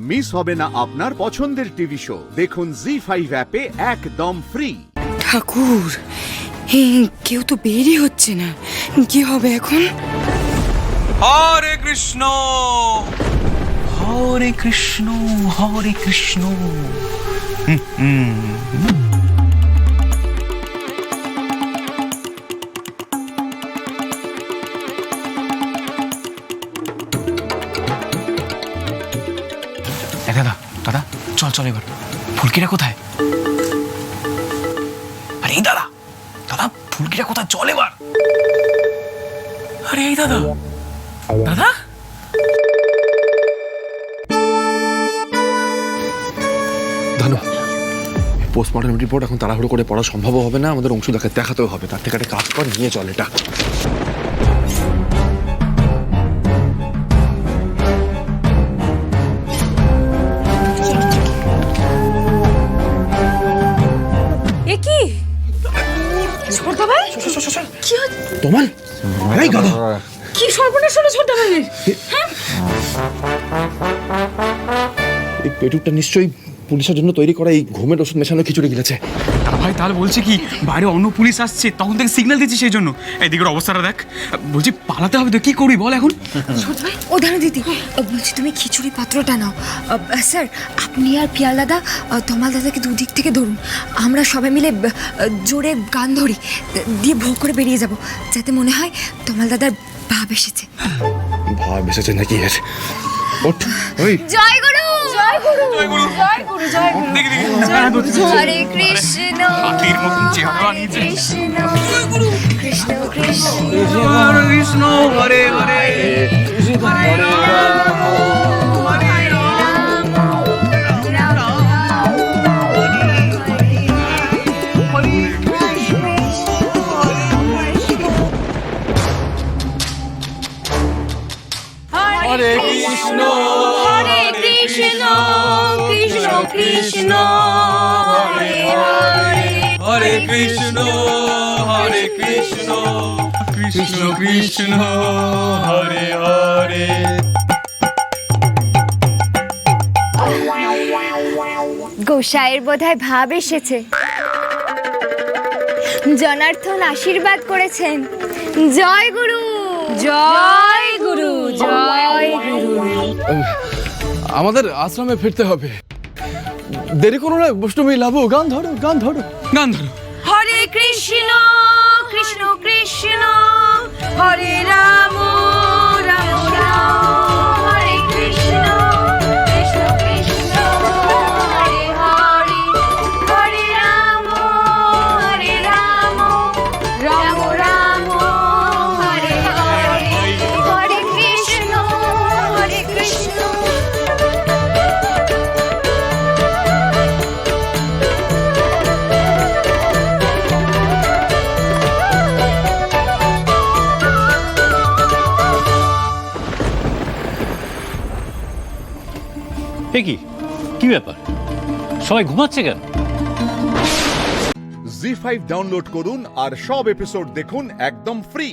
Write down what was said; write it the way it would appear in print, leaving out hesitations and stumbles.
Miss হবে না আপনার পছন্দের টিভি শো। দেখুন জি5 অ্যাপে একদম ফ্রি। ঠাকুর, কেউ তো বেরই হচ্ছে না, কি হবে এখন? হরে কৃষ্ণ হরে কৃষ্ণ হরে কৃষ্ণ। দাদা দাদা চল চল এবার। ফুলকিরা কোথায়? আরে এই দাদা দাদা ফুলকিরা কোথায়? চল এবার। আরে এই দাদা দাদা ধনু, পোস্টমর্টম রিপোর্ট এখন তাড়াহুড়ো করে পড়া সম্ভব হবে না, আমাদের অংশদাকে দেখাতেও হবে। তার থেকে একটা কাজ কর, নিয়ে চল এটা। এ কি ছোটদা ভাই? কি তোমার এই গাধা, কি সর্বনাশ হলো ছোটদা ভাইয়ের? এই পেটুকটা নিশ্চয়ই পুলিশের জন্য তৈরি করা এই ঘুমের ওষুধ মেশানো খিচুড়ি গিলেছে। ভাই তাহলে বলছে কি বাইরে অন্য পুলিশ আসছে, তখন থেকে সিগন্যাল দিচ্ছি সেই জন্য। এদিকের অবস্থাটা দেখ। বলছি পালাতে হবে তো, কি করি বল এখন? ও দাঁড়া দিদি, বলছি তুমি খিচুড়ি পাত্রটা নাও। স্যার, আপনি আর পিয়াল দাদা তমাল দাদাকে দুদিক থেকে ধরুন, আমরা সবাই মিলে জোরে গান ধরি, দিয়ে ভোগ করে বেরিয়ে যাব, যাতে মনে হয় তমাল দাদার ভাব এসেছে। ভাব এসেছে নাকি এর? ওঠ, ওই জয় গুরু, জয় গুরু, জয় গুরু, জয় গুরু, জয় গুরু, দেখি দেখি হরে কৃষ্ণ, হাতির মতন চেহারা বানিয়েছে। কৃষ্ণ কৃষ্ণ কৃষ্ণ, হরে কৃষ্ণ হরে হরে হরে কৃষ্ণ হরে কৃষ্ণ কৃষ্ণ কৃষ্ণ হরে হরে, হরে কৃষ্ণ হরে কৃষ্ণ কৃষ্ণ কৃষ্ণ হরে হরে। গোসাইয়ের বোধহয় ভাব এসেছে। জনার্থন আশীর্বাদ করেছেন। জয় গুরু, জয় গুরু, জয় গুরু। আমাদের আশ্রমে ফিরতে হবে, দেরি করো না। বৈষ্ণবী লাভু, গান ধরো, গান ধরো, গান ধরো। হরে কৃষ্ণ কৃষ্ণ কৃষ্ণ হরে রাম রাম রাম, হরে কৃষ্ণ কৃষ্ণ কৃষ্ণ হরে হরে, হরে রাম রাম রাম হরে হরে, হরে কৃষ্ণ হরে কৃষ্ণ। কি ব্যাপার, সবাই ঘুমাচ্ছে কেন? জি5 ডাউনলোড করুন আর সব এপিসোড দেখুন একদম ফ্রি।